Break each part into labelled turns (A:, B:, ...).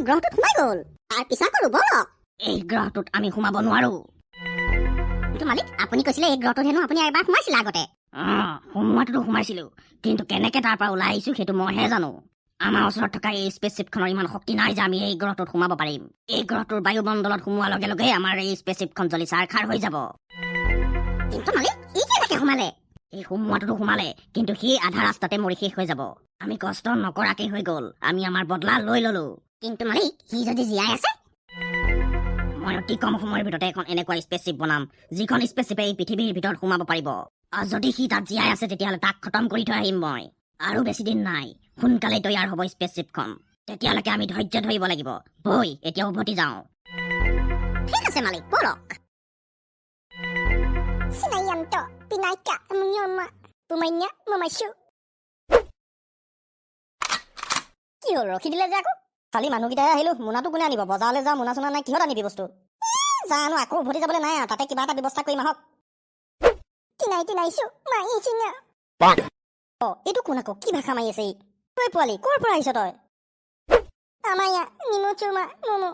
A: গ্ৰহটোত সোমাই গ'ল তাৰ পিছত কৰো বলক
B: এই গ্ৰহটোত আমি সোমাব নোৱাৰো
A: কিন্তু মালিক আপুনি কৈছিলে এই গ্ৰহটোত হেনো আপুনি এবাৰ সোমাইছিল আগতে
B: সোমোৱাটোতো সোমাইছিলো কিন্তু কেনেকে তাৰ পৰা ওলাই আহিছো সেইটো মইহে জানো আমাৰ ওচৰত থকা এই স্পেচশ্বিপখনৰ ইমান শক্তি নাই যে আমি এই গ্ৰহটোত সোমাব পাৰিম এই গ্ৰহটোৰ বায়ুমণ্ডলত সোমোৱাৰ লগে লগে আমাৰ এই স্পেচশ্বিপখন জ্বলি চাৰখাৰ হৈ যাব
A: কিন্তু মালিক ই কেনেকে সোমালে
B: এই সোমোৱাটোতো সোমালে কিন্তু সি আধা ৰাস্তাতে মৰি শেষ হৈ যাব আমি কষ্ট নকৰাকে হৈ গ'ল আমি আমাৰ বদলা লৈ ললো
A: কিন্তু মালিক সি যদি জীয়াই আছে
B: মই অতি কম সময়ৰ ভিতৰতে এখন এনেকুৱা স্পেচশ্বিপ বনাম যিখন স্পেচশ্বিপে এই পৃথিৱীৰ ভিতৰত সোমাব পাৰিব আৰু যদি সি তাত জীয়াই আছে তেতিয়াহ'লে তাক খতম কৰি থৈ আহিম মই আৰু বেছি দিন নাই সোনকালে তৈয়াৰ হ'ব স্পেচশ্বিপখন তেতিয়ালৈকে আমি ধৈৰ্য ধৰিব লাগিব বৈ এতিয়া উভতি যাওঁ
A: ঠিক আছে মালিক বলক Sinayanto, pinaika, mnyoma, pumanya, mamashu.
B: কি হ'ল ৰখি দিলে যে আকৌ খালি মানুহকেইটাই আহিলো মোনাটো কোনে আনিব বজাৰলৈ যাওঁ মোনা চোনা নাই কিহত আনিবি বস্তু জানো আকৌ উভতি যাবলৈ নাই আৰু তাতে কিবা এটা ব্যৱস্থা কৰিম আহক
A: Tinaisu, maisinya.
B: এইটো কোন আকৌ কি ভাষা মাৰি আছে তই পোৱালি ক'ৰ পৰা আহিছ তই
A: Amaya, nimuchuma, mumu.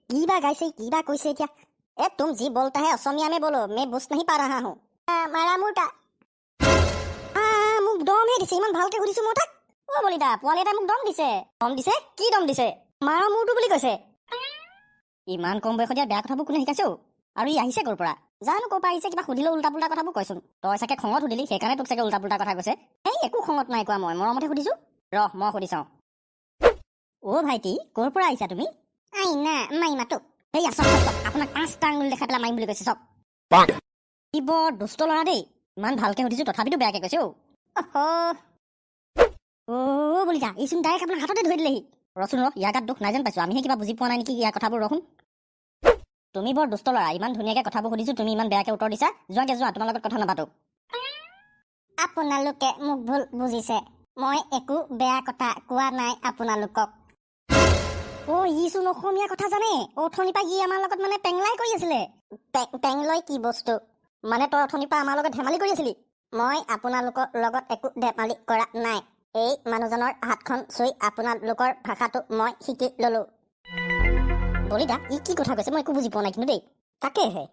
B: কি বা গাইছে কি বা কৈছে এতিয়া तुम जी बोलता है असमिया में बोलो मैं बुझ नहीं पा रहा हूँ
A: Maramuta.
B: মোক দম হে দিছে ইমান ভালকে সুধিছো মই তাক অ বলিদা পোৱালি এটা মোক দম দিছে কি দম দিছে মাৰা মূৰটো বুলি কৈছে ইমান কম বয়সত বেয়া কথাবোৰ কোনে শিকাইছে আৰু ই আহিছে ক'ৰ পৰা জানো ক'ৰ পৰা আহিছে কিবা সুধিলেও উল্টা পুল্টা কথাবোৰ কৈছোন তই চাগে খঙত সুধিলি সেইকাৰণে তোক চাগে উল্টা পুল্টা কথা কৈছে এই একো খঙত নাই কোৱা মই মৰমতে সুধিছো ৰহ মই সুধি চাওঁ অ ভাইটি ক'ৰ পৰা আহিছা তুমি
A: Aina, mai matu.
B: এই আছক আপোনাক 5টা আঙুলি দেখাই পেলাই মাৰিম বুলি কৈছে চক ই বৰ দুষ্ট ল'ৰা দেই ইমান ভালকে সুধিছো তথাপিতো বেয়াকে কৈছে বলিদা এইচোন ডাইৰেক্ট আপোনাৰ হাততে ধৰি দিলেহি ৰচোন ইয়াৰ গাত দুখ নাই যেন পাইছো আমিহে কিবা বুজি পোৱা নাই নেকি ইয়াৰ কথাবোৰ ৰচোন তুমি বৰ দুষ্ট ল'ৰা ইমান ধুনীয়াকে কথাবোৰ সুধিছো তুমি ইমান বেয়াকে উত্তৰ দিছা যোৱা তোমাৰ লগত কথা নাপাতো
A: আপোনালোকে মোক ভুল বুজিছে মই একো বেয়া কথা কোৱা নাই আপোনালোকক
B: ইচোন অসমীয়া কথা জানে অথনিৰ পৰা ই আমাৰ লগত মানে পেংলাই কৰি আছিলে
A: পেংলৈ কি বস্তু
B: মানে তই অথনিৰ পৰা আমাৰ লগত ধেমালি কৰি আছিলি
A: মই আপোনালোকৰ লগত একো ধেমালি কৰা নাই এই মানুহজনৰ হাতখন চুই আপোনালোকৰ ভাষাটো মই শিকি ললো
B: বলিদা ই কি কথা কৈছে মই একো বুজি পোৱা নাই কিন্তু দেই তাকেহে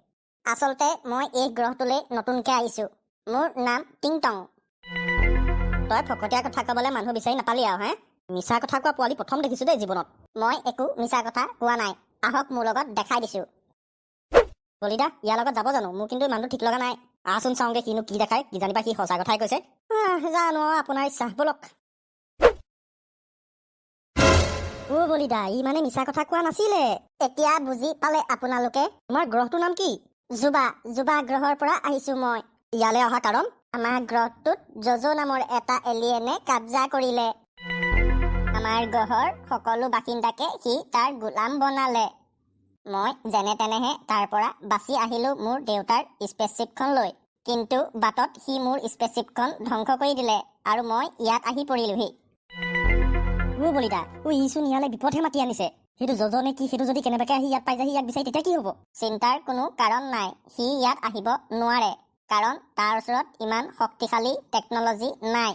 A: আচলতে মই এই গ্ৰহটোলৈ নতুনকে আহিছো মোৰ নাম টিংটং
B: তই ফকতীয়া কথা ক'বলৈ মানুহ বিচাৰি নাপালি আৰু মিছা কথা কোৱা পোৱালি প্ৰথম দেখিছো দেই জীৱনত
A: মই একো মিছা কথা কোৱা নাই আহক মোৰ লগত দেখাই দিছো
B: বলিদা ইয়াৰ লগত যাব জানো মোৰ কিন্তু ইমানটো ঠিক লগা নাই আহচোন চাওঁগে কিনো কি দেখায় কি জানিবা সি সঁচা কথাই কৈছে জানো আপোনাৰ ইচ্ছা বলক বলিদা ই মানে মিছা কথা কোৱা নাছিলে
A: এতিয়া বুজি পালে আপোনালোকে
B: তোমাৰ গ্ৰহটোৰ নাম কি
A: জুবা গ্ৰহৰ পৰা আহিছো মই
B: ইয়ালৈ অহা কাৰণ
A: আমাৰ গ্ৰহটোত জজো নামৰ এটা এলিয়েনে কাবজা কৰিলে আমাৰ গ্ৰহৰ সকলো বাসিন্দাকে সি তাৰ গোলাম বনালে মই যেনে তেনেহে তাৰ পৰা বাচি আহিলো মোৰ দেউতাৰ স্পেচশ্বিপখন লৈ কিন্তু বাটত সি মোৰ স্পেচশ্বিপখন ধ্বংস কৰি দিলে আৰু মই ইয়াত আহি পৰিলোহি
B: বলিদা ইচোন ইয়ালৈ বিপদহে মাতি আনিছে সেইটো যজনে কি সেইটো যদি কেনেবাকে আহি ইয়াত পাই যায় ইয়াক বিচাৰি তেতিয়া কি হ'ব
A: চিন্তাৰ কোনো কাৰণ নাই সি ইয়াত আহিব নোৱাৰে কাৰণ তাৰ ওচৰত ইমান শক্তিশালী টেকনলজি নাই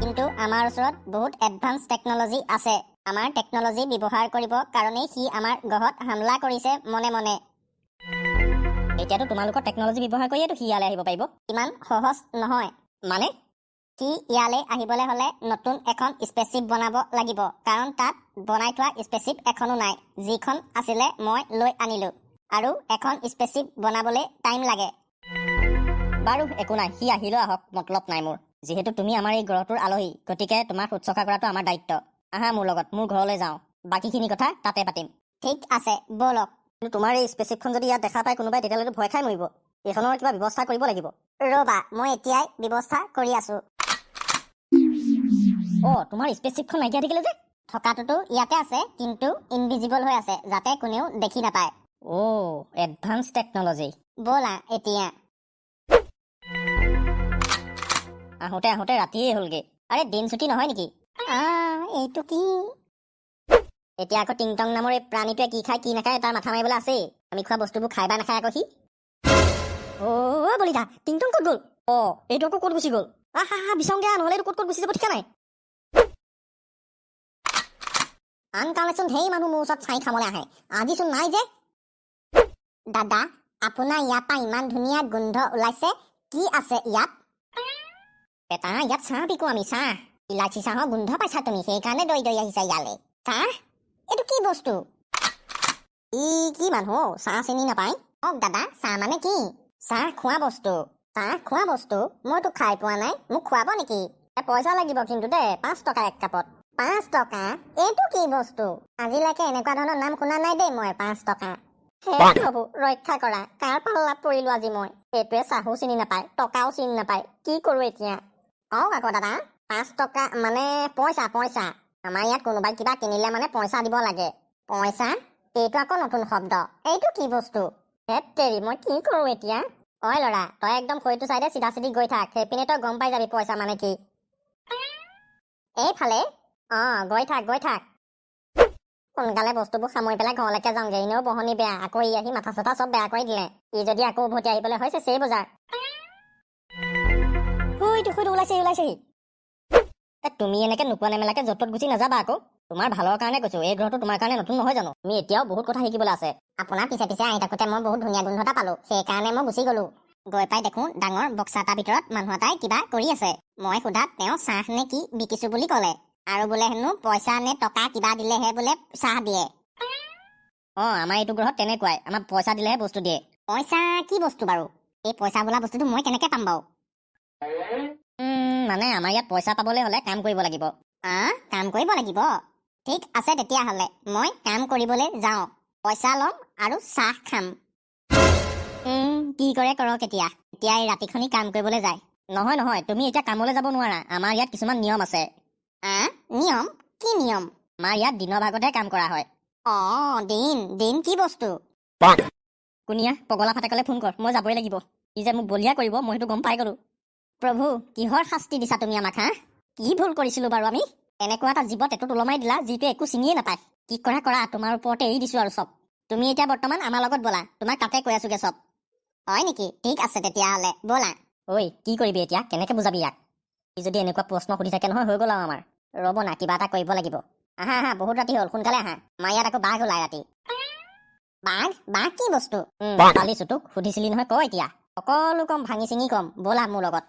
A: কিন্তু আমাৰ ওচৰত বহুত এডভান্স টেকনলজি আছে আমাৰ টেকনলজি ব্যৱহাৰ কৰিব কাৰণেই সি আমাৰ গ্ৰহত হামলা কৰিছে মনে মনে
B: এতিয়াতো তোমালোকৰ টেকনলজি ব্যৱহাৰ কৰিয়েতো সি ইয়ালৈ আহিব পাৰিব
A: ইমান সহজ নহয়
B: মানে
A: সি ইয়ালৈ আহিবলৈ হ'লে নতুন এখন স্পেচশ্বিপ বনাব লাগিব কাৰণ তাত বনাই থোৱা স্পেচশ্বিপ এখনো নাই যিখন আছিলে মই লৈ আনিলো আৰু এখন স্পেচশ্বিপ বনাবলৈ টাইম লাগে
B: বাৰু একো নাই সি আহিলেও আহক মতলব নাই মোৰ যিহেতু তুমি আমাৰ এই গ্ৰহটোৰ আলহী গতিকে তোমাক শুশ্ৰূষা কৰাটো আমাৰ দায়িত্ব আহা মোৰ লগত মোৰ ঘৰলৈ যাওঁ বাকীখিনি কথা তাতে পাতিম
A: ঠিক আছে বলক
B: কিন্তু তোমাৰ এই স্পেচশ্বিপখন যদি ইয়াত দেখা পায় কোনোবাই তেতিয়াহ'লে ভয় খাই মৰিব এইখনৰ কিবা ব্যৱস্থা কৰিব লাগিব
A: ৰ'বা মই এতিয়াই ব্যৱস্থা কৰি আছো
B: তোমাৰ স্পেচশ্বিপখন নাইকিয়া থাকিলে যে
A: থকাটোতো ইয়াতে আছে কিন্তু ইনভিজিবল হৈ আছে যাতে কোনেও দেখি নাপায়
B: এডভান্স টেকনলজি
A: ব'লা এতিয়া
B: আহোঁতে আহোঁতে ৰাতিয়ে হ'লগে আৰে দিন ছুটি নহয় নেকি
A: এইটো কি
B: এতিয়া আকৌ টিংটং নামৰ এই প্ৰাণীটোৱে কি খায় কি নাখায় তাৰ মাথা মাৰিবলৈ আছেই আমি খোৱা বস্তুবোৰ খাই বা নাখায় আকৌ সি বলিদা টিংটং ক'ত গ'ল এইটো আকৌ ক'ত গুচি গ'ল বিচাৰোঁগে নহ'লে এইটো ক'ত গুচি যাব ঠিক নাই
A: আনকালেচোন ঢেৰ মানুহ মোৰ ওচৰত চাই খাবলৈ আহে, আজিচোন নাই যে। দাদা, আপোনাৰ ইয়াৰ পৰা ইমান ধুনীয়া গোন্ধ ওলাইছে, কি আছে ইয়াত? বেটা, ইয়াত চাহ বিকো আমি, চাহ। ইলাচি চাহৰ গোন্ধ পাইছা তুমি, সেইকাৰণে দৈ দৈ আহিছা ইয়ালৈ। চাহ? এইটো কি বস্তু? কি মানুহ চাহ চিনি নাপায়? দাদা, চাহ মানে কি? চাহ খোৱা বস্তু। চাহ খোৱা বস্তু? মইতো খাই পোৱা নাই, মোক খুৱাব নেকি? পইচা লাগিব কিন্তু দেই, 5 টকা এক কাপত। 5 টকা? এইটো কি বস্তু? আজিলৈকে এনেকুৱা ধৰণৰ নাম শুনা নাই দেই মই, 5 টকা। হে প্ৰভু, ৰক্ষা কৰা, কাৰ পাল্লাত পৰিলো আজি মই? সেইটোৱে চাহো চিনি নাপায়, টকাও চিনি নাপায়, কি কৰো এতিয়া? কওক আকৌ দাদা, 5 টকা মানে পইচা, পইচা। আমাৰ ইয়াত কোনোবাই কিবা কিনিলে মানে পইচা দিব লাগে। পইচা? এইটো আকৌ নতুন শব্দ, এইটো কি বস্তু? হেত তেৰি, মই কি কৰো এতিয়া? ঐ ল'ৰা, তই একদম সৈটো চাইডে চিধা চিধি গৈ থাক, সেইপিনে তই গম পাই যাবি পইচা মানে কি। এইফালে? গৈ থাক, গৈ থাক। সোনকালে বস্তুবোৰ সামৰি পেলাই ঘৰলৈকে যাওঁগে, এনেও বহনি বেয়া, আকৌ ই আহি মাথা চাথা চব বেয়া কৰি দিলে। ই যদি আকৌ উভতি আহিবলৈ হৈছে চেই বজাৰ। সৈটো ওলাইছেহি। তুমি এনেকে নোকোৱা নেমেলাকে য'ত ত'ত গুচি নাযাবা আকৌ। তোমাৰ ভালৰ কাৰণে কৈছো, এই ঘৰটো তোমাৰ কাৰণে নতুন নহয় জানো? তুমি এতিয়াও বহুত কথা শিকিবলৈ আছে। আপোনাৰ পিছে পিছে আহি থাকোতে মই বহুত ধুনীয়া গোন্ধ এটা পালো, সেইকাৰণে মই গুচি গলো। গৈ পাই দেখো ডাঙৰ বক্সা এটাৰ ভিতৰত মানুহ এটাই কিবা কৰি আছে। মই সোধাত তেওঁ চাহ নে কি বিকিছো বুলি ক'লে, আৰু বোলে হেনো পইচা নে টকা কিবা দিলেহে বোলে চাহ দিয়ে। আমাৰ এইটো গ্ৰহত তেনেকুৱাই, আমাক পইচা দিলেহে বস্তু দিয়ে। পইচা কি বস্তু বাৰু? এই পইচা বোলা বস্তুটো মই কেনেকে পাম বাৰু? মানে আমাৰ ইয়াত পইচা পাবলৈ হলে কাম কৰিব লাগিব। কাম কৰিব লাগিব? ঠিক আছে তেতিয়াহ'লে মই কাম কৰিবলৈ যাওঁ, পইচা ল'ম আৰু চাহ খাম। কি কৰে কৰক এতিয়া এই ৰাতিখনি কাম কৰিবলৈ যায়। নহয়, তুমি এতিয়া কামলৈ যাব নোৱাৰা, আমাৰ ইয়াত কিছুমান নিয়ম আছে। নিয়ম? কি নিয়ম? আমাৰ ইয়াত দিনৰ ভাগতহে কাম কৰা হয়। দিন কি বস্তু? কুনিয়া, পগলা ফাটাকলে ফোন কৰ, মই যাবই লাগিব। ই যে মোক বলিয়া কৰিব, মই সেইটো গম পাই গলো। প্ৰভু, কিহৰ শাস্তি দিছা তুমি আমাক? কি ভুল কৰিছিলো বাৰু আমি? এনেকুৱা এটা জীৱত এইটোত ওলমাই দিলা যিটোৱে একো চিনিয়ে নাপায়। কি কৰা, তোমাৰ ওপৰতে এৰি দিছো আৰু চব। তুমি এতিয়া বৰ্তমান আমাৰ লগত ব'লা, তোমাক তাতে কৈ আছোগে চব। হয় নেকি? ঠিক আছে তেতিয়াহ'লে ব'লা। ঐ, কি কৰিবি এতিয়া? কেনেকে বুজাবি ইয়াক? সি যদি এনেকুৱা প্ৰশ্ন সুধি থাকে নহয়, হৈ গ'ল আৰু আমাৰ। ৰ'ব না, কিবা এটা কৰিব লাগিব। আহা, বহুত ৰাতি হ'ল, সোনকালে আহা। আমাৰ ইয়াত আকৌ বাঘ ওলাই ৰাতি। বাঘ কি বস্তু? পালিছো তোক, সুধিছিলি নহয়, ক এতিয়া। সকলো কম, ভাঙি চিঙি কম, ব'লা মোৰ লগত।